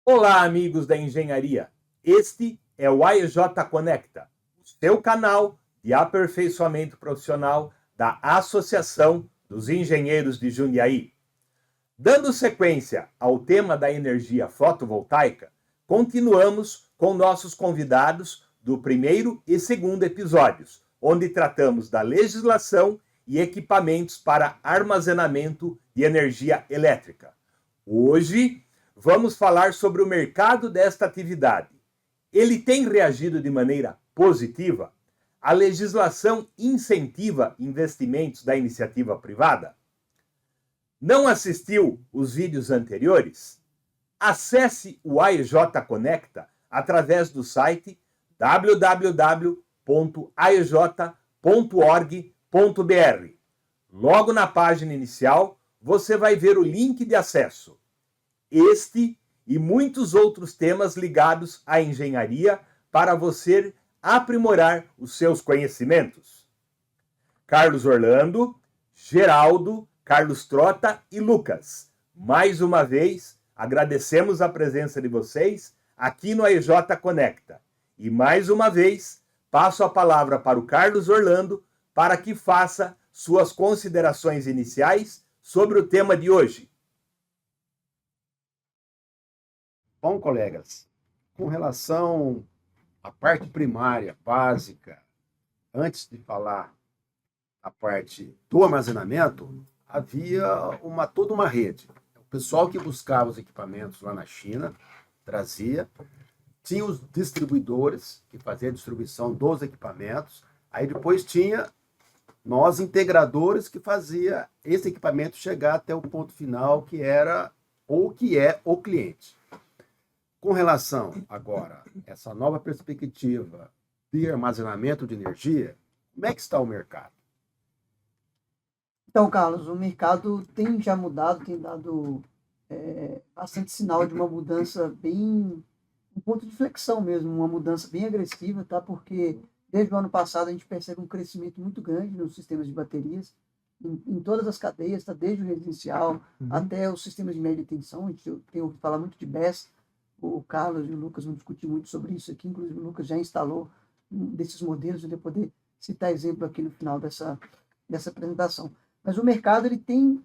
Olá, amigos da engenharia. Este é o AEJ Conecta, o seu canal de aperfeiçoamento profissional da Associação dos Engenheiros de Jundiaí. Dando sequência ao tema da energia fotovoltaica, continuamos com nossos convidados do primeiro e segundo episódios, onde tratamos da legislação e equipamentos para armazenamento de energia elétrica. Hoje, vamos falar sobre o mercado desta atividade. Ele tem reagido de maneira positiva? A legislação incentiva investimentos da iniciativa privada? Não assistiu os vídeos anteriores? Acesse o AEJ Conecta através do site www.aej.org.br. Logo na página inicial, você vai ver o link de acesso. Este e muitos outros temas ligados à engenharia para você aprimorar os seus conhecimentos. Carlos Orlando, Geraldo, Carlos Trota e Lucas, mais uma vez agradecemos a presença de vocês aqui no AEJ Conecta. E mais uma vez passo a palavra para o Carlos Orlando para que faça suas considerações iniciais sobre o tema de hoje. Bom, colegas, com relação à parte primária, básica, antes de falar a parte do armazenamento, havia toda uma rede. O pessoal que buscava os equipamentos lá na China, trazia, tinha os distribuidores que faziam a distribuição dos equipamentos, aí depois tinha nós integradores que fazia esse equipamento chegar até o ponto final que era ou que é o cliente. Com relação agora a essa nova perspectiva de armazenamento de energia, como é que está o mercado? Então, Carlos, o mercado tem já mudado, tem dado bastante sinal de uma mudança bem, um ponto de flexão mesmo, uma mudança bem agressiva, tá? Porque desde o ano passado a gente percebe um crescimento muito grande nos sistemas de baterias, em todas as cadeias, tá? Desde o residencial até os sistemas de média tensão. A gente tem ouvido falar muito de BESS. O Carlos e o Lucas vão discutir muito sobre isso aqui, inclusive o Lucas já instalou um desses modelos, ele vai poder citar exemplo aqui no final dessa apresentação. Mas o mercado ele tem,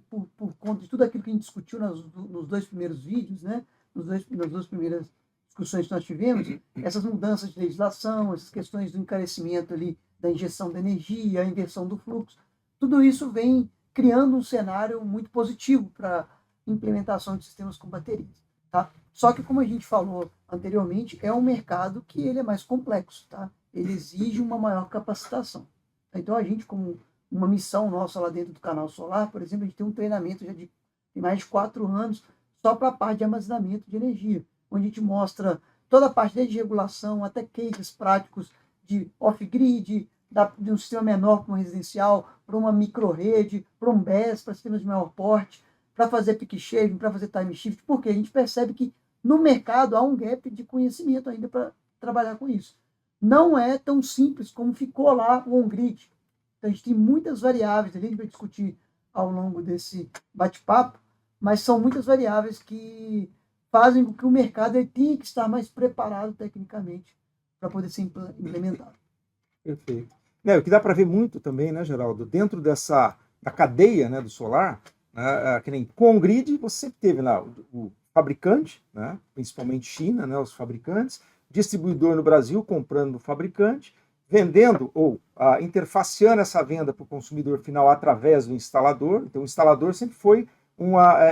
por conta de tudo aquilo que a gente discutiu nos dois primeiros vídeos, né, nas duas primeiras discussões que nós tivemos, essas mudanças de legislação, essas questões do encarecimento ali, da injeção de energia, a inversão do fluxo, tudo isso vem criando um cenário muito positivo para a implementação de sistemas com baterias. Tá? Só que, como a gente falou anteriormente, é um mercado que ele é mais complexo, tá? Ele exige uma maior capacitação. Então, a gente, como uma missão nossa lá dentro do canal Solar, por exemplo, a gente tem um treinamento já de mais de 4 anos só para a parte de armazenamento de energia, onde a gente mostra toda a parte desde regulação até cases práticos de off-grid, de um sistema menor para um residencial, para uma micro-rede, para um BESS, para sistemas de maior porte, para fazer peak shaving, para fazer time shift, porque a gente percebe que no mercado há um gap de conhecimento ainda para trabalhar com isso. Não é tão simples como ficou lá o on-grid. Então, a gente tem muitas variáveis, a gente vai discutir ao longo desse bate-papo, mas são muitas variáveis que fazem com que o mercado ele tenha que estar mais preparado tecnicamente para poder ser implementado. Perfeito. O que dá para ver muito também, né, Geraldo, dentro da cadeia, né, do solar, que nem com o grid, você sempre teve lá o fabricante, né, principalmente China, né, os fabricantes, distribuidor no Brasil comprando do fabricante, vendendo ou interfaceando essa venda para o consumidor final através do instalador. Então, o instalador sempre foi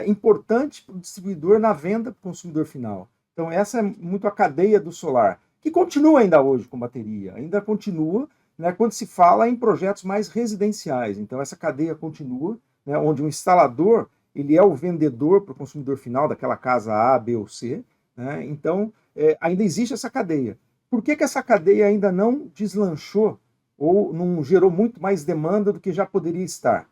importante para o distribuidor na venda para o consumidor final. Então, essa é muito a cadeia do solar, que continua ainda hoje com bateria, ainda continua, né, quando se fala em projetos mais residenciais. Então, essa cadeia continua, né, onde o instalador ele é o vendedor para o consumidor final daquela casa A, B ou C. Né? Então, ainda existe essa cadeia. Por que essa cadeia ainda não deslanchou ou não gerou muito mais demanda do que já poderia estar?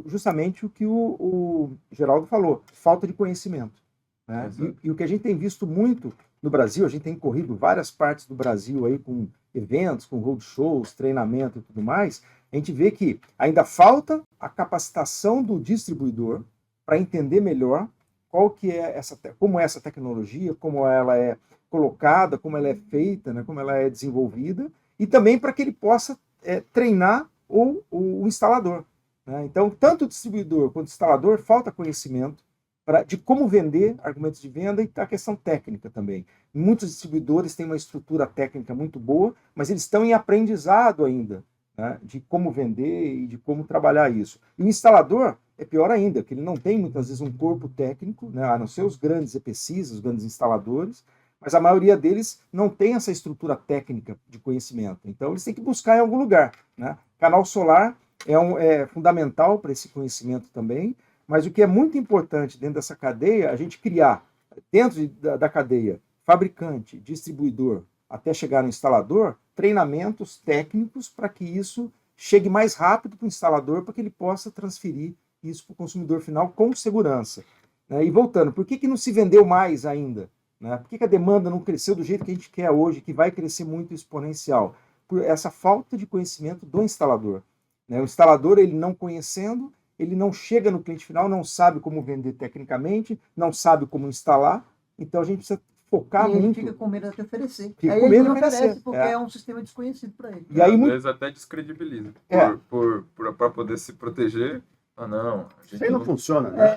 Justamente o que o Geraldo falou, falta de conhecimento. Né? E o que a gente tem visto muito no Brasil, a gente tem corrido várias partes do Brasil aí com eventos, com roadshows, treinamento e tudo mais, a gente vê que ainda falta a capacitação do distribuidor para entender melhor qual que é como é essa tecnologia, como ela é colocada, como ela é feita, né, como ela é desenvolvida, e também para que ele possa treinar o instalador. Né? Então, tanto o distribuidor quanto o instalador falta conhecimento de como vender, argumentos de venda e a questão técnica também. Muitos distribuidores têm uma estrutura técnica muito boa, mas eles estão em aprendizado ainda, né, de como vender e de como trabalhar isso. E o instalador é pior ainda, porque ele não tem muitas vezes um corpo técnico, né, a não ser os grandes EPCs, os grandes instaladores, mas a maioria deles não tem essa estrutura técnica de conhecimento. Então eles têm que buscar em algum lugar. Né? Canal solar é fundamental para esse conhecimento também, mas o que é muito importante dentro dessa cadeia, a gente criar, dentro da cadeia, fabricante, distribuidor, até chegar no instalador, treinamentos técnicos para que isso chegue mais rápido para o instalador, para que ele possa transferir isso para o consumidor final com segurança. Né? E voltando, por que não se vendeu mais ainda? Né? Por que a demanda não cresceu do jeito que a gente quer hoje, que vai crescer muito exponencial? Por essa falta de conhecimento do instalador. Né? O instalador, ele não conhecendo, ele não chega no cliente final, não sabe como vender tecnicamente, não sabe como instalar, então a gente precisa focar e ele muito. fica com medo de oferecer. Fica aí com ele medo não de oferecer, oferece, porque é um sistema desconhecido para ele. E aí, às vezes até descredibiliza. É. Para poder se proteger. Ah, não. Isso aí não funciona, né?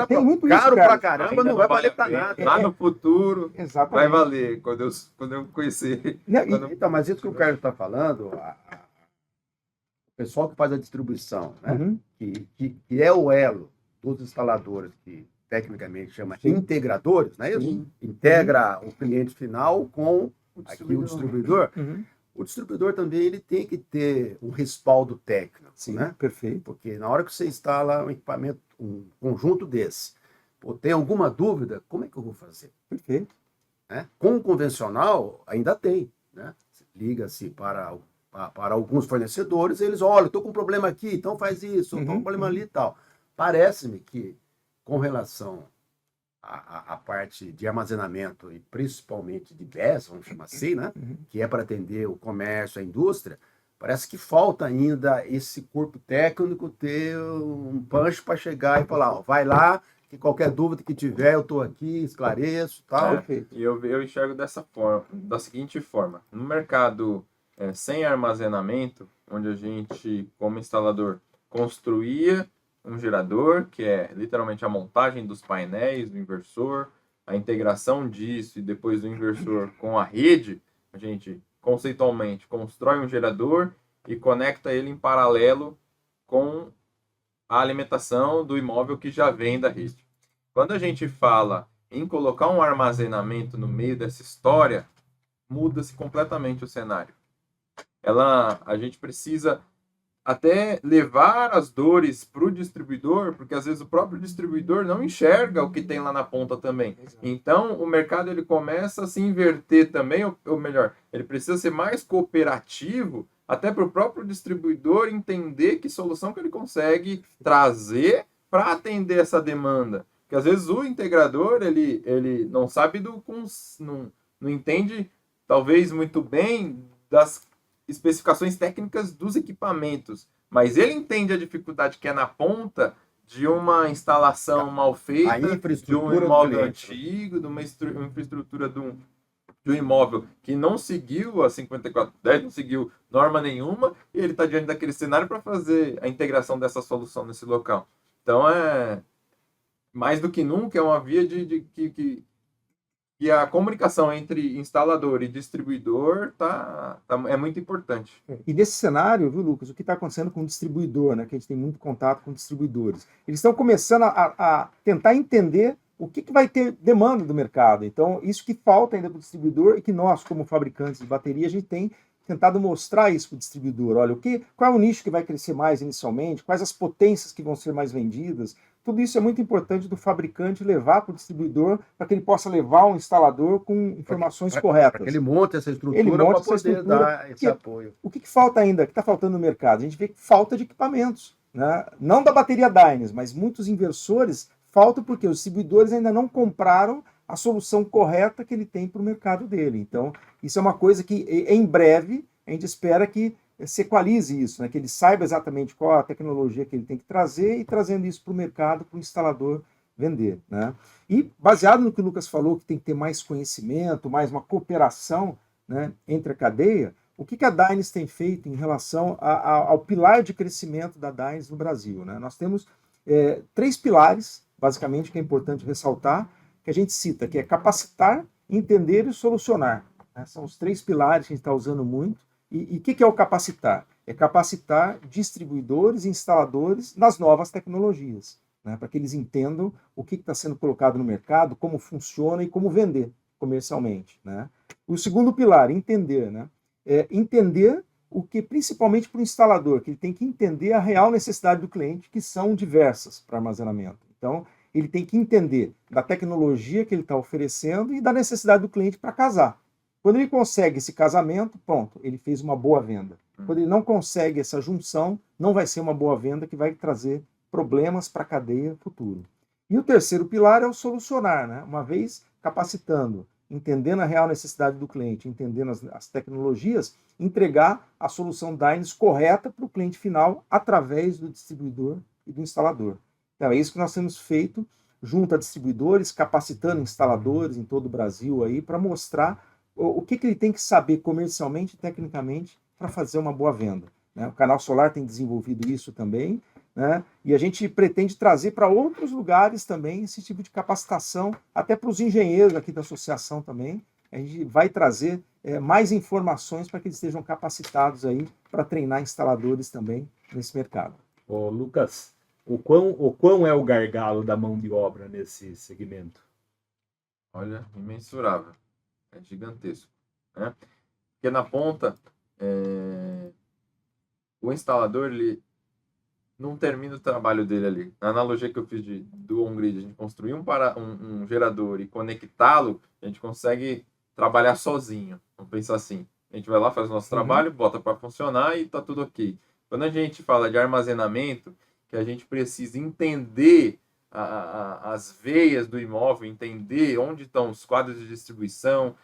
Tem muito isso, Caro cara. pra caramba, não vai valer pra nada. Lá no futuro vai Exatamente. valer, quando eu conhecer. Então, mas isso que o Carlos está falando, o pessoal que faz a distribuição, né? Uhum. que é o elo dos instaladores, que tecnicamente chama integradores, não é isso? Sim. Integra o cliente final com o distribuidor. Uhum. O distribuidor também ele tem que ter um respaldo técnico, Sim, né? perfeito. Porque na hora que você instala um equipamento, um conjunto desse, tem alguma dúvida, como é que eu vou fazer? Perfeito. Né? Com o convencional, ainda tem. Né? Liga-se para alguns fornecedores, eles, olha, estou com um problema aqui, então faz isso, estou com um problema ali e tal. Parece-me que, com relação à parte de armazenamento e principalmente de BES, vamos chamar assim, né? Que é para atender o comércio, a indústria, parece que falta ainda esse corpo técnico ter um punch para chegar e falar, ó, vai lá, que qualquer dúvida que tiver, eu estou aqui, esclareço tal. E eu enxergo da seguinte forma. No mercado sem armazenamento, onde a gente, como instalador, construía um gerador, que é literalmente a montagem dos painéis, do inversor, a integração disso e depois do inversor com a rede, a gente conceitualmente constrói um gerador e conecta ele em paralelo com a alimentação do imóvel que já vem da rede. Quando a gente fala em colocar um armazenamento no meio dessa história, muda-se completamente o cenário. A gente precisa até levar as dores para o distribuidor, porque às vezes o próprio distribuidor não enxerga o que tem lá na ponta também. Então, o mercado ele começa a se inverter também, ou melhor, ele precisa ser mais cooperativo, até para o próprio distribuidor entender que solução que ele consegue trazer para atender essa demanda. Porque às vezes o integrador, ele não sabe não entende, talvez, muito bem das especificações técnicas dos equipamentos, mas ele entende a dificuldade que é na ponta de uma instalação mal feita, de um imóvel antigo, de uma infraestrutura de um imóvel que não seguiu a 5410, não seguiu norma nenhuma, e ele está diante daquele cenário para fazer a integração dessa solução nesse local. Então, mais do que nunca, é uma via que a comunicação entre instalador e distribuidor é muito importante. E nesse cenário, viu, Lucas, o que está acontecendo com o distribuidor, né, que a gente tem muito contato com distribuidores, eles estão começando a tentar entender o que vai ter demanda do mercado. Então, isso que falta ainda para o distribuidor e que nós, como fabricantes de bateria, a gente tem tentado mostrar isso para o distribuidor. Olha, qual é o nicho que vai crescer mais inicialmente, quais as potências que vão ser mais vendidas. Tudo isso é muito importante do fabricante levar para o distribuidor, para que ele possa levar um instalador com informações corretas. Para que ele monte essa estrutura para poder dar esse apoio. O que falta ainda, o que está faltando no mercado? A gente vê que falta de equipamentos. Né? Não da bateria Dynes, mas muitos inversores faltam porque os distribuidores ainda não compraram a solução correta que ele tem para o mercado dele. Então, isso é uma coisa que, em breve, a gente espera que se equalize isso, né? Que ele saiba exatamente qual a tecnologia que ele tem que trazer e trazendo isso para o mercado, para o instalador vender, né? E baseado no que o Lucas falou, que tem que ter mais conhecimento, mais uma cooperação, né, entre a cadeia, o que a Dynes tem feito em relação ao pilar de crescimento da Dynes no Brasil, né? Nós temos 3 pilares, basicamente, que é importante ressaltar, que a gente cita, que é capacitar, entender e solucionar, né? São os 3 pilares que a gente está usando muito. E o que é o capacitar? É capacitar distribuidores e instaladores nas novas tecnologias, né, para que eles entendam o que está sendo colocado no mercado, como funciona e como vender comercialmente, né? O segundo pilar, entender, né? Entender o que, principalmente para o instalador, que ele tem que entender a real necessidade do cliente, que são diversas para armazenamento. Então, ele tem que entender da tecnologia que ele está oferecendo e da necessidade do cliente para casar. Quando ele consegue esse casamento, pronto, ele fez uma boa venda. Quando ele não consegue essa junção, não vai ser uma boa venda que vai trazer problemas para a cadeia futuro. E o terceiro pilar é o solucionar, né? Uma vez capacitando, entendendo a real necessidade do cliente, entendendo as tecnologias, entregar a solução Dynes correta para o cliente final através do distribuidor e do instalador. Então é isso que nós temos feito junto a distribuidores, capacitando instaladores em todo o Brasil aí para mostrar o que ele tem que saber comercialmente e tecnicamente para fazer uma boa venda, né? O Canal Solar tem desenvolvido isso também, né? E a gente pretende trazer para outros lugares também esse tipo de capacitação, até para os engenheiros aqui da associação também. A gente vai trazer mais informações para que eles estejam capacitados aí para treinar instaladores também nesse mercado. Ô, Lucas, o quão é o gargalo da mão de obra nesse segmento? Olha, imensurável. É gigantesco, né? Porque na ponta, o instalador, ele não termina o trabalho dele ali. Na analogia que eu fiz do on-grid, a gente construir um gerador e conectá-lo, a gente consegue trabalhar sozinho. Vamos pensar assim. A gente vai lá, faz o nosso trabalho, bota para funcionar e tá tudo ok. Quando a gente fala de armazenamento, que a gente precisa entender as veias do imóvel, entender onde estão os quadros de distribuição,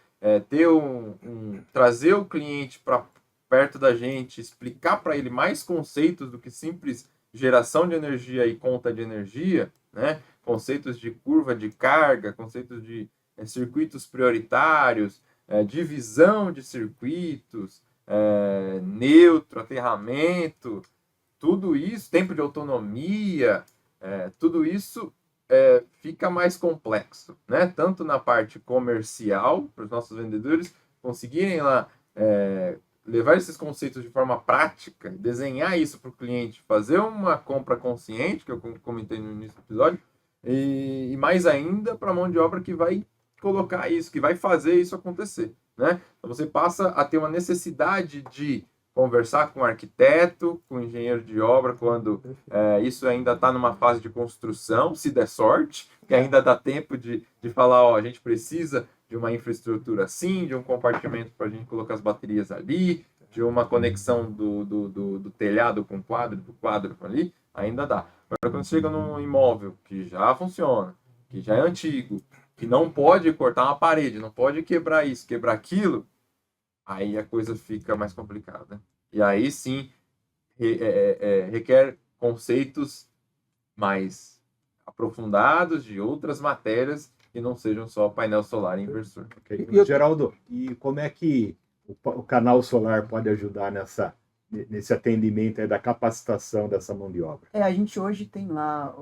trazer o cliente para perto da gente, explicar para ele mais conceitos do que simples geração de energia e conta de energia, né? Conceitos de curva de carga, conceitos de circuitos prioritários, divisão de circuitos, neutro, aterramento, tudo isso, tempo de autonomia, tudo isso fica mais complexo, né? Tanto na parte comercial, para os nossos vendedores conseguirem lá levar esses conceitos de forma prática, desenhar isso para o cliente, fazer uma compra consciente, que eu comentei no início do episódio, e mais ainda para a mão de obra que vai colocar isso, que vai fazer isso acontecer, né? Então você passa a ter uma necessidade de conversar com o arquiteto, com o engenheiro de obra, quando isso ainda está numa fase de construção, se der sorte, que ainda dá tempo de falar, ó, a gente precisa de uma infraestrutura assim, de um compartimento para a gente colocar as baterias ali, de uma conexão do telhado com o quadro, do quadro ali, ainda dá. Agora, quando chega num imóvel que já funciona, que já é antigo, que não pode cortar uma parede, não pode quebrar isso, quebrar aquilo, aí a coisa fica mais complicada. E aí sim requer conceitos mais aprofundados de outras matérias que não sejam só painel solar e inversor. Okay. Geraldo, e como é que o Canal Solar pode ajudar nesse atendimento da capacitação dessa mão de obra? A gente hoje tem lá,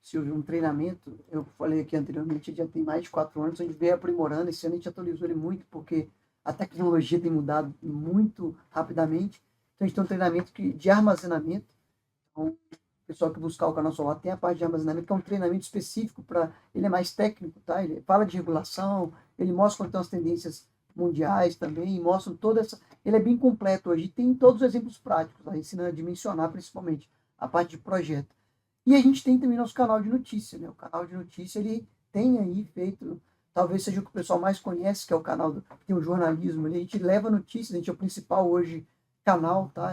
Silvio, um treinamento, eu falei aqui anteriormente, já tem mais de 4 anos, a gente veio aprimorando, esse ano a gente atualizou ele muito, porque a tecnologia tem mudado muito rapidamente. Então a gente tem um treinamento de armazenamento. Então, o pessoal que buscar o Canal Solar tem a parte de armazenamento, que é um treinamento específico para... Ele é mais técnico, tá? Ele fala de regulação, ele mostra quais estão as tendências mundiais também, mostra toda essa... Ele é bem completo hoje, tem todos os exemplos práticos, tá? Ensinando a dimensionar principalmente a parte de projeto. E a gente tem também nosso canal de notícia, né? O canal de notícia, ele tem aí feito... Talvez seja o que o pessoal mais conhece, que é o canal que tem o jornalismo. A gente leva notícias, a gente é o principal hoje canal, tá?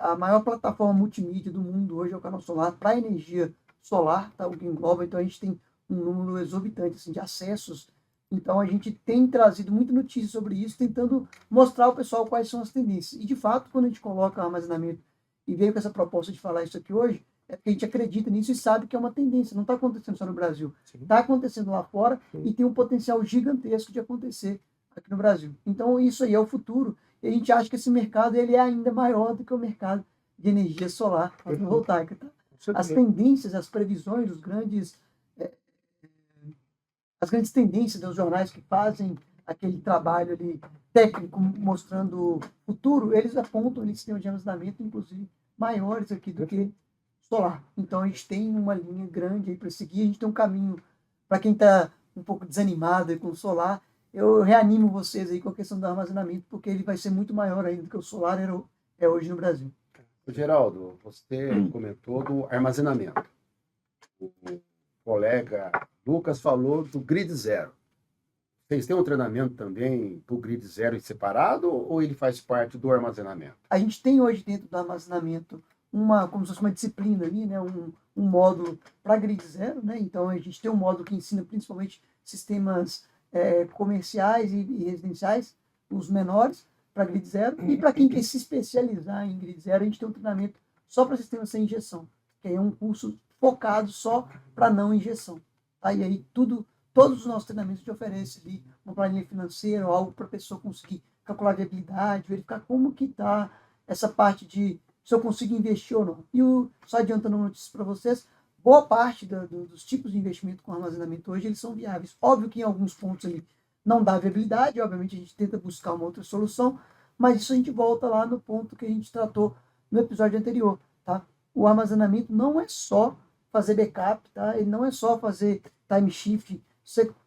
A maior plataforma multimídia do mundo hoje é o Canal Solar para energia solar, tá? O que engloba. Então a gente tem um número exorbitante assim, de acessos Então a gente tem trazido muita notícia sobre isso, tentando mostrar ao pessoal quais são as tendências. E de fato, quando a gente coloca o armazenamento e veio com essa proposta de falar isso aqui hoje, é porque a gente acredita nisso e sabe que é uma tendência, não está acontecendo só no Brasil, está acontecendo lá fora e tem um potencial gigantesco de acontecer aqui no Brasil. Então isso aí é o futuro e a gente acha que esse mercado ele é ainda maior do que o mercado de energia solar fotovoltaica. Tá? As tendências, as previsões, as grandes tendências dos jornais que fazem aquele trabalho ali técnico mostrando o futuro, eles apontam em sistemas de armazenamento, inclusive, maiores aqui do que solar. Então a gente tem uma linha grande aí para seguir, a gente tem um caminho para quem está um pouco desanimado aí com o solar. Eu reanimo vocês aí com a questão do armazenamento, porque ele vai ser muito maior ainda do que o solar é hoje no Brasil. Geraldo, você comentou do armazenamento. O colega Lucas falou do grid zero. Vocês têm um treinamento também para o grid zero em separado ou ele faz parte do armazenamento? A gente tem hoje dentro do armazenamento como se fosse uma disciplina ali, né? um módulo para grid zero, né? Então a gente tem um módulo que ensina principalmente sistemas comerciais e residenciais, os menores, para grid zero, e para quem quer se especializar em grid zero, a gente tem um treinamento só para sistemas sem injeção, que é um curso focado só para não injeção. Tá? E aí todos os nossos treinamentos a gente oferece ali uma planilha financeira, algo para a pessoa conseguir calcular a viabilidade, verificar como que está essa parte de se eu consigo investir ou não. E só adiantando uma notícia para vocês, boa parte dos tipos de investimento com armazenamento hoje, eles são viáveis. Óbvio que em alguns pontos ali não dá viabilidade, obviamente a gente tenta buscar uma outra solução, mas isso a gente volta lá no ponto que a gente tratou no episódio anterior. Tá? O armazenamento não é só fazer backup, tá? Ele não é só fazer time shift.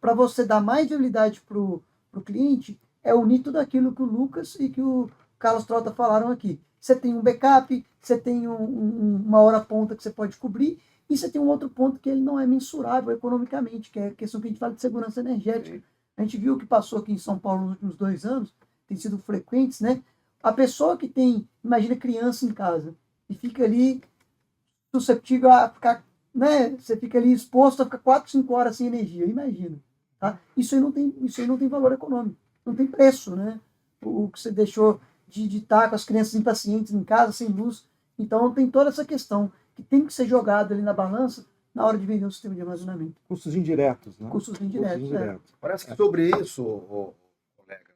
Para você dar mais viabilidade para o cliente, é unir tudo aquilo que o Lucas e que o Carlos Trota falaram aqui. Você tem um backup, você tem uma hora ponta que você pode cobrir, e você tem um outro ponto que ele não é mensurável economicamente, que é a questão que a gente fala de segurança energética. A gente viu o que passou aqui em São Paulo nos últimos 2 anos, tem sido frequentes, né? A pessoa que imagina criança em casa, e fica ali susceptível a ficar, né? Você fica ali exposto a ficar 4, 5 horas sem energia, imagina. Tá? Isso aí não tem valor econômico, não tem preço, né? O que você deixou de estar com as crianças impacientes em casa, sem luz. Então tem toda essa questão que tem que ser jogada ali na balança na hora de vender um sistema de armazenamento. Custos indiretos, né? Custos indiretos. Parece que sobre isso, colega,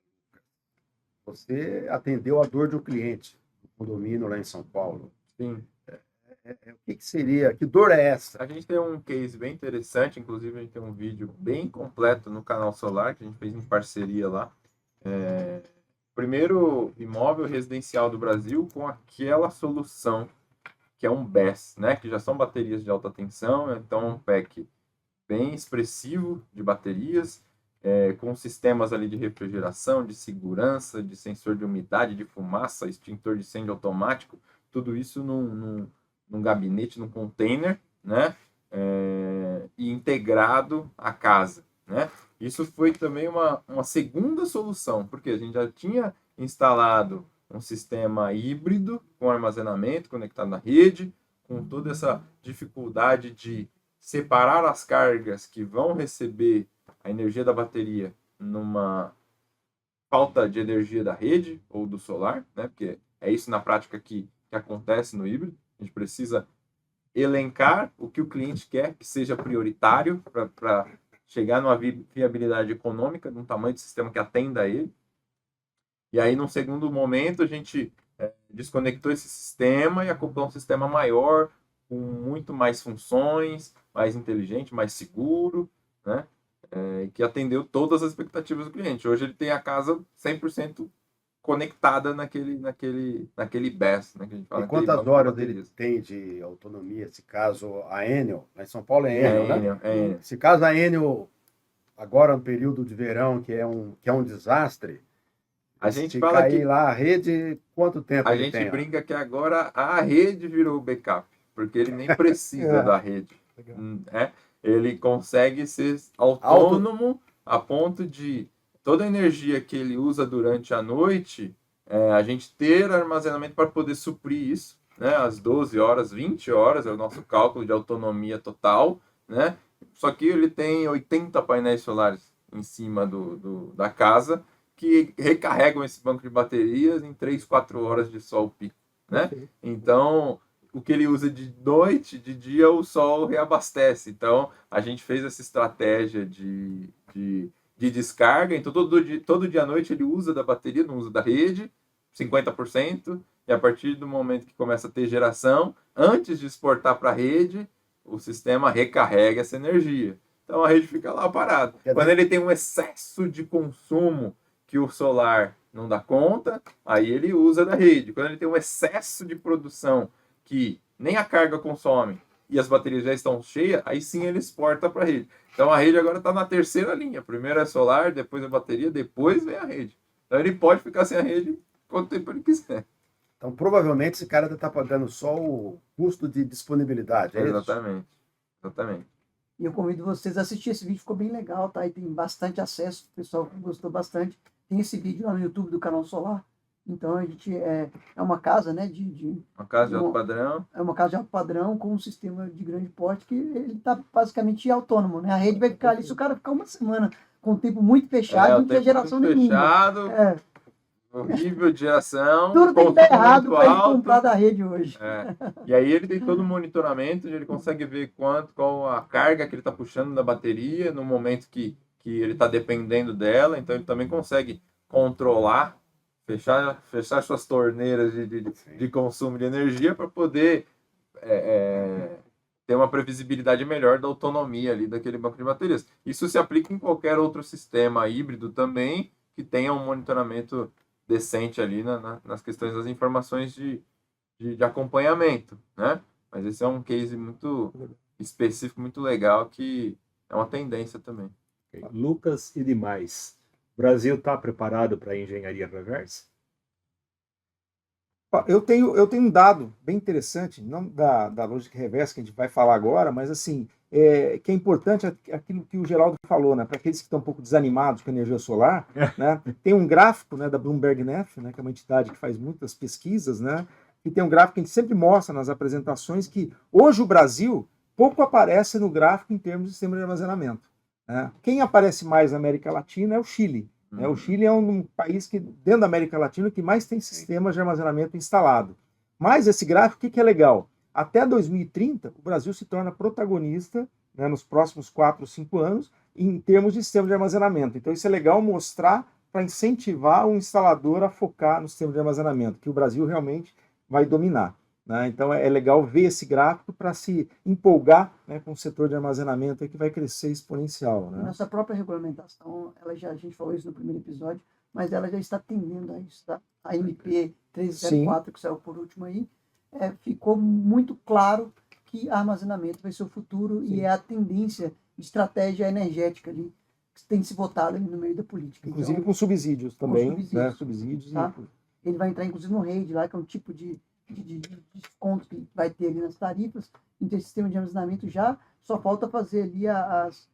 você atendeu a dor de um cliente do condomínio lá em São Paulo. Sim. O que seria? Que dor é essa? A gente tem um case bem interessante, inclusive a gente tem um vídeo bem completo no canal Solar, que a gente fez em parceria lá. Primeiro imóvel residencial do Brasil com aquela solução que é um BESS, né? Que já são baterias de alta tensão, então um pack bem expressivo de baterias, com sistemas ali de refrigeração, de segurança, de sensor de umidade, de fumaça, extintor de incêndio automático, tudo isso num gabinete, num container, né? E integrado à casa, né? Isso foi também uma segunda solução, porque a gente já tinha instalado um sistema híbrido com armazenamento conectado na rede, com toda essa dificuldade de separar as cargas que vão receber a energia da bateria numa falta de energia da rede ou do solar, né? Porque é isso na prática que acontece no híbrido. A gente precisa elencar o que o cliente quer que seja prioritário para chegar numa viabilidade econômica, num tamanho de sistema que atenda a ele. E aí, num segundo momento, a gente desconectou esse sistema e acoplou um sistema maior, com muito mais funções, mais inteligente, mais seguro, né? Que atendeu todas as expectativas do cliente. Hoje ele tem a casa 100% conectada naquele BESS, né, que a gente fala. E quantas horas ele tem de autonomia? Esse caso, a Enel, lá em São Paulo é Enel, né? Enel. Esse caso, a Enel, agora no período de verão, que é um desastre, a gente fala que lá a rede, quanto tempo a ele gente tem? Brinca que agora a rede virou o backup, porque ele nem precisa da rede. Ele consegue ser autônomo a ponto de toda a energia que ele usa durante a noite, a gente ter armazenamento para poder suprir isso, né? Às 12 horas, 20 horas é o nosso cálculo de autonomia total, né? Só que ele tem 80 painéis solares em cima da casa que recarregam esse banco de baterias em 3, 4 horas de sol pico, né? Então, o que ele usa de noite, de dia, o sol reabastece. Então, a gente fez essa estratégia de descarga. Então, todo dia à noite ele usa da bateria, não usa da rede, 50%. E a partir do momento que começa a ter geração, antes de exportar para a rede, o sistema recarrega essa energia. Então, a rede fica lá parada. Quando ele tem um excesso de consumo que o solar não dá conta, aí ele usa da rede. Quando ele tem um excesso de produção que nem a carga consome e as baterias já estão cheias, aí sim ele exporta para a rede. Então a rede agora está na terceira linha. Primeiro é solar, depois a bateria, depois vem a rede. Então ele pode ficar sem a rede quanto tempo ele quiser. Então, provavelmente, esse cara está pagando só o custo de disponibilidade, é Exatamente. Exatamente. E eu convido vocês a assistir esse vídeo, ficou bem legal, tá? E tem bastante acesso, o pessoal gostou bastante. Tem esse vídeo lá no YouTube do Canal Solar. Então a gente é uma casa, né? Uma casa de alto padrão. É uma casa de alto padrão com um sistema de grande porte que ele está basicamente autônomo, né? A rede vai ficar ali, se o cara ficar uma semana com o tempo muito fechado, não tem geração nenhuma. Fechado, horrível de geração. Tudo tem que dar errado para ele comprar da rede hoje. E aí ele tem todo o monitoramento, ele consegue ver qual a carga que ele está puxando da bateria no momento que ele está dependendo dela. Então ele também consegue controlar, fechar suas torneiras de consumo de energia para poder ter uma previsibilidade melhor da autonomia ali daquele banco de baterias. Isso se aplica em qualquer outro sistema híbrido também que tenha um monitoramento decente ali nas questões das informações de acompanhamento, né? Mas esse é um case muito específico, muito legal, que é uma tendência também. Lucas e demais. O Brasil está preparado para a engenharia reversa? Eu tenho um dado bem interessante, não da lógica reversa que a gente vai falar agora, mas assim, que é importante aquilo que o Geraldo falou, né? Para aqueles que estão um pouco desanimados com a energia solar, né? Tem um gráfico, né, da Bloomberg Nef, né, que é uma entidade que faz muitas pesquisas, né? E tem um gráfico que a gente sempre mostra nas apresentações que hoje o Brasil pouco aparece no gráfico em termos de sistema de armazenamento, né? Quem aparece mais na América Latina é o Chile. O Chile é um país que, dentro da América Latina, que mais tem sistemas de armazenamento instalado. Mas esse gráfico, o que é legal? Até 2030, o Brasil se torna protagonista, né, nos próximos 4 ou 5 anos, em termos de sistema de armazenamento. Então isso é legal mostrar para incentivar o instalador a focar no sistema de armazenamento, que o Brasil realmente vai dominar, né? Então é legal ver esse gráfico para se empolgar, né, com o setor de armazenamento que vai crescer exponencial, né? Nossa própria regulamentação, a gente falou isso no primeiro episódio, mas ela já está tendendo a isso, tá? A MP 1304, que saiu por último aí, ficou muito claro que armazenamento vai ser o futuro. Sim. E é a tendência de estratégia energética ali que tem se votado ali no meio da política. Inclusive então, com subsídios também, né? Subsídios. Tá? Ele vai entrar inclusive no REID lá, que é um tipo de desconto que vai ter ali nas tarifas. Então esse sistema de armazenamento já só falta fazer ali as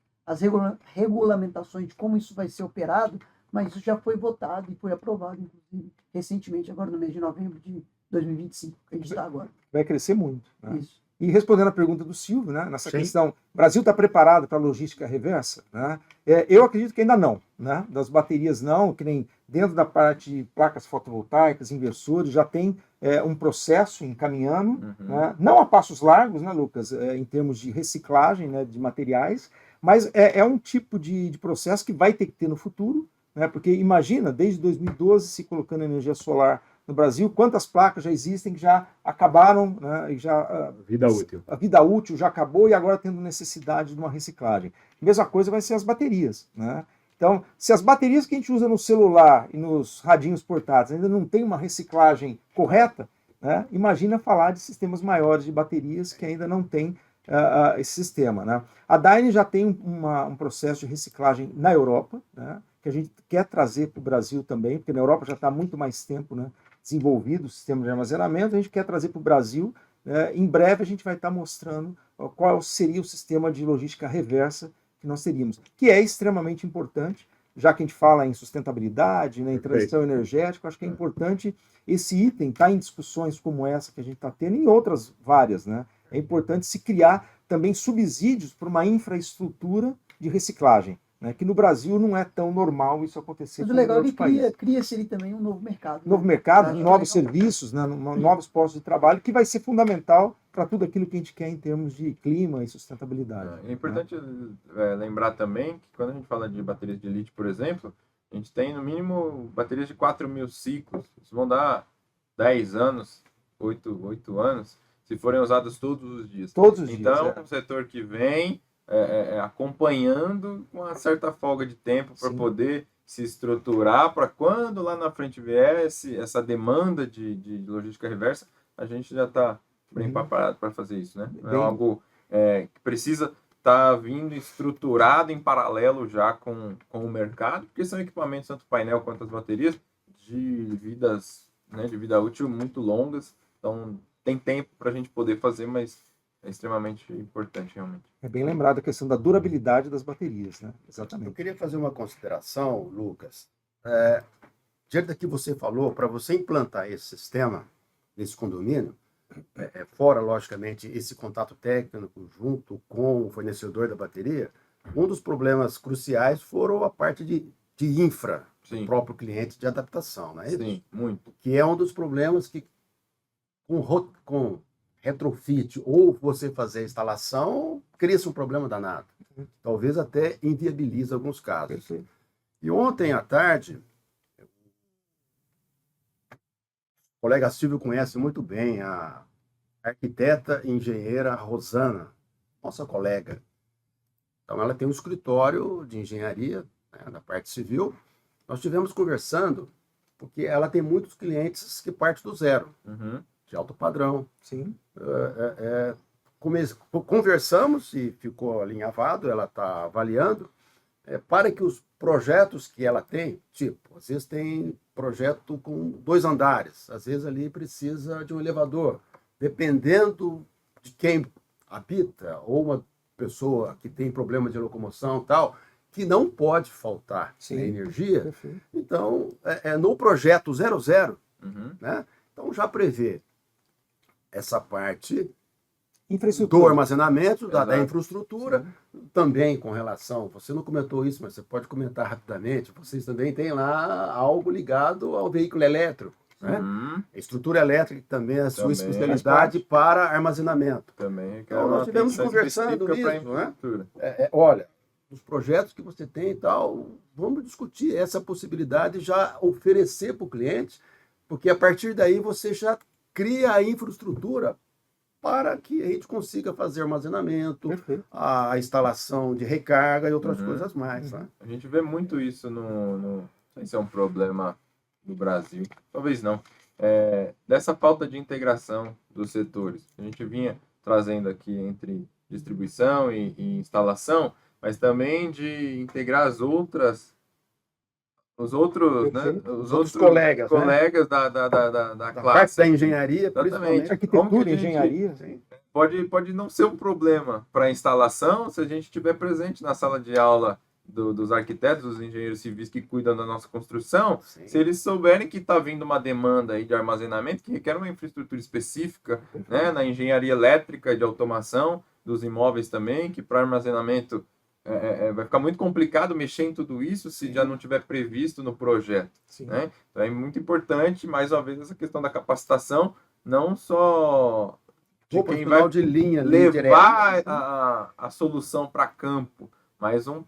regulamentações de como isso vai ser operado, mas isso já foi votado e foi aprovado, inclusive, recentemente, agora no mês de novembro de 2025, que a gente está agora. Vai crescer muito, né? Isso. E respondendo a pergunta do Silvio, né, nessa Sim. questão, o Brasil está preparado para a logística reversa? Né? Eu acredito que ainda não, né? Das baterias não, que nem dentro da parte de placas fotovoltaicas, inversores, já tem um processo encaminhando, né? Não a passos largos, né, Lucas, em termos de reciclagem, né, de materiais, mas é um tipo de processo que vai ter que ter no futuro, né? Porque imagina, desde 2012 se colocando energia solar no Brasil, quantas placas já existem que já acabaram, né, e já a vida útil já acabou e agora tendo necessidade de uma reciclagem. A mesma coisa vai ser as baterias, né? Então, se as baterias que a gente usa no celular e nos radinhos portáteis ainda não tem uma reciclagem correta, né, imagina falar de sistemas maiores de baterias que ainda não tem esse sistema, né? A Daine já tem um processo de reciclagem na Europa, né, que a gente quer trazer para o Brasil também, porque na Europa já está há muito mais tempo, né, desenvolvido o sistema de armazenamento, a gente quer trazer para o Brasil. Em breve a gente vai estar mostrando qual seria o sistema de logística reversa que nós teríamos, que é extremamente importante, já que a gente fala em sustentabilidade, né, em transição energética. Acho que é importante esse item estar em discussões como essa que a gente está tendo, e em outras várias, né? É importante se criar também subsídios para uma infraestrutura de reciclagem. né, que no Brasil não é tão normal isso acontecer Mas o como em legal é outros que países. cria-se ali também um novo mercado. Novo né? mercado, Acho novos legal. serviços, né, novos postos de trabalho, que vai ser fundamental para tudo aquilo que a gente quer em termos de clima e sustentabilidade. É importante lembrar também que quando a gente fala de baterias de lítio, por exemplo, a gente tem no mínimo baterias de 4.000 ciclos. Isso vão dar 10 anos, 8 anos, se forem usadas todos os dias. Todos os Então, dias. é um setor que vem acompanhando com uma certa folga de tempo para Sim. poder se estruturar para quando lá na frente vier essa demanda de logística reversa, a gente já está bem preparado para fazer isso, né? Não é Bem- algo que precisa estar vindo estruturado em paralelo já com o mercado, porque são equipamentos, tanto o painel quanto as baterias, de vidas, né, de vida útil muito longas, então tem tempo para a gente poder fazer, mas é extremamente importante realmente. É bem lembrado a questão da durabilidade das baterias, né? Eu Exatamente. queria fazer uma consideração, Lucas. Diante do que você falou, para você implantar esse sistema nesse condomínio, fora, logicamente, esse contato técnico junto com o fornecedor da bateria, um dos problemas cruciais foram a parte de infra do Sim. próprio cliente de adaptação, não é isso? Sim, muito. Que é um dos problemas que com retrofit ou você fazer a instalação, cria-se um problema danado. Talvez até inviabiliza alguns casos. Perfeito. E ontem à tarde, o colega Silvio conhece muito bem a arquiteta e engenheira Rosana, nossa colega. Então, ela tem um escritório de engenharia, né, na parte civil. Nós estivemos conversando, porque ela tem muitos clientes que partem do zero, Uhum. de alto padrão. Sim. Conversamos e ficou alinhavado, ela está avaliando, para que os projetos que ela tem, tipo, às vezes tem projeto com 2 andares, às vezes ali precisa de um elevador, dependendo de quem habita, ou uma pessoa que tem problema de locomoção e tal, que não pode faltar Sim. energia. Perfeito. Então, no projeto 00, Uhum. né, então já prevê essa parte do Infraestrutura. armazenamento, da Exato. infraestrutura, também com relação, você não comentou isso, mas você pode comentar rapidamente, vocês também têm lá algo ligado ao veículo elétrico, né? Uhum. A estrutura elétrica que também é a sua Também especialidade para armazenamento. Também requer Então, nós uma estivemos atenção conversando específica pra nisso, né? infraestrutura. Olha, os projetos que você tem e tal, vamos discutir essa possibilidade, já oferecer para o cliente, porque a partir daí você já cria a infraestrutura para que a gente consiga fazer armazenamento, Perfeito. a instalação de recarga e outras Uhum. coisas mais. Né? A gente vê muito isso não sei se é um problema no Brasil, talvez não, dessa falta de integração dos setores. A gente vinha trazendo aqui entre distribuição e instalação, mas também de integrar os outros, né, Perfeito. os Outros colegas, né? colegas da Da classe. parte da engenharia, Exatamente. principalmente. Arquitetura, Como que a gente- engenharia. Sim. Pode não ser um problema para a instalação se a gente estiver presente na sala de aula dos arquitetos, dos engenheiros civis que cuidam da nossa construção, Sim. se eles souberem que está vindo uma demanda aí de armazenamento que requer uma infraestrutura específica, né, na engenharia elétrica e de automação dos imóveis também, que para armazenamento vai ficar muito complicado mexer em tudo isso se Sim. já não tiver previsto no projeto. Sim. Né? Então é muito importante, mais uma vez, essa questão da capacitação, não só de Ou quem profissional vai de linha ali, levar direto. a solução para campo, mas um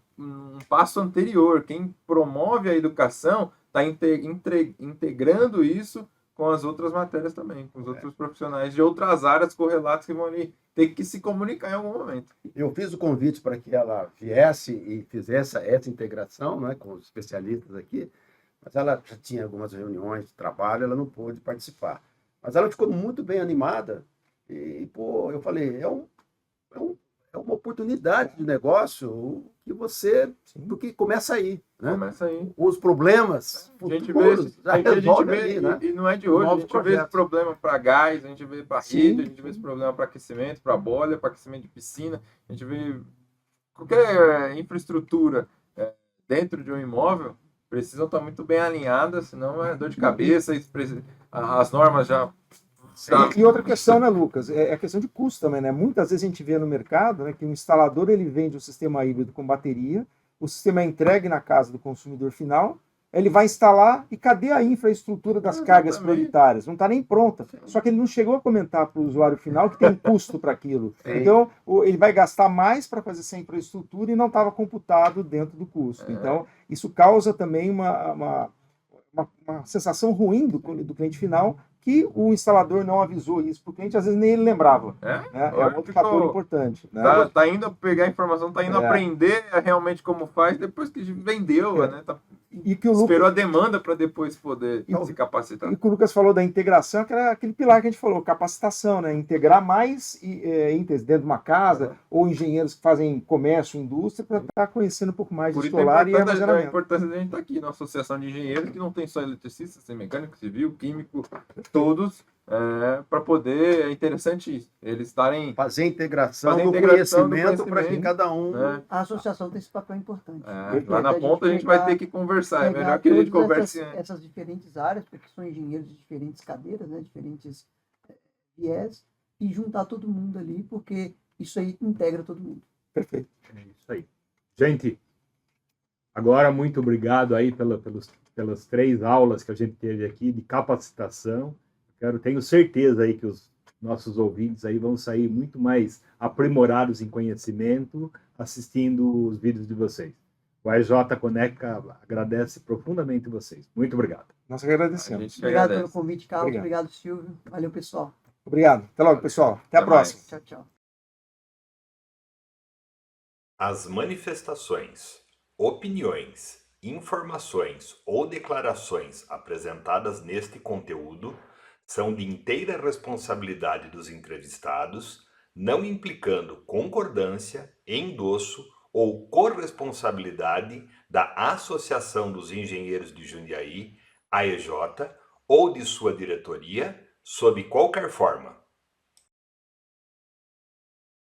passo anterior. Quem promove a educação está integrando isso com as outras matérias também, com os outros profissionais de outras áreas correlatas que vão ali ter que se comunicar em algum momento. Eu fiz o convite para que ela viesse e fizesse essa integração, né, com os especialistas aqui, mas ela já tinha algumas reuniões de trabalho, ela não pôde participar. Mas ela ficou muito bem animada e, pô, eu falei, é uma oportunidade de negócio que você, Sim. porque começa aí, né? Começa aí. Os problemas A gente vê, futuros já a gente resolve vê ali, né? e não é de hoje, a Novos gente vê esse projetos. problema para gás, a gente vê para Sim, rede, a gente vê sim. esse problema para aquecimento, para boiler, para aquecimento de piscina, a gente vê qualquer infraestrutura dentro de um imóvel precisam estar muito bem alinhadas, senão é dor de cabeça, as normas já... E outra questão, né, Lucas? É a questão de custo também, né? Muitas vezes a gente vê no mercado, né, que o instalador ele vende um sistema híbrido com bateria o sistema é entregue na casa do consumidor final, ele vai instalar e cadê a infraestrutura das cargas prioritárias? Não está nem pronta. Só que ele não chegou a comentar para o usuário final que tem um custo para aquilo. Então, ele vai gastar mais para fazer essa infraestrutura e não estava computado dentro do custo. Então, isso causa também uma sensação ruim do cliente final, que o instalador não avisou isso para o cliente, às vezes nem ele lembrava. Né? É outro fator importante. Né? Tá indo pegar a informação, tá indo aprender realmente como faz depois que vendeu, né? E que o esperou a demanda para depois poder se capacitar. E o que o Lucas falou da integração, que era aquele pilar que a gente falou, capacitação, né? Integrar mais íntegros dentro de uma casa, ou engenheiros que fazem comércio, indústria, para estar conhecendo um pouco mais de solar e armazenamento. É importante a gente estar aqui na Associação de Engenheiros, que não tem só eletricistas, tem mecânico, civil, químico, todos, para poder, é interessante isso, eles estarem... Fazer a integração do conhecimento para que cada um... A associação tem esse papel importante. Lá na ponta a gente vai ter que conversar, é melhor que a gente converse essas diferentes áreas, porque são engenheiros de diferentes cadeiras, né, diferentes viés, e juntar todo mundo ali, porque isso aí integra todo mundo. Perfeito. É isso aí. Gente, agora muito obrigado aí pelas 3 aulas que a gente teve aqui de capacitação. Tenho certeza aí que os nossos ouvintes aí vão sair muito mais aprimorados em conhecimento assistindo os vídeos de vocês. O AEJ Conecta agradece profundamente vocês. Muito obrigado. Nós agradecemos. Obrigado pelo convite, Carlos. Obrigado, Silvio. Valeu, pessoal. Obrigado. Até logo, pessoal. Até a próxima. Tchau, tchau. As manifestações, opiniões, informações ou declarações apresentadas neste conteúdo são de inteira responsabilidade dos entrevistados, não implicando concordância, endosso ou corresponsabilidade da Associação dos Engenheiros de Jundiaí, AEJ, ou de sua diretoria, sob qualquer forma.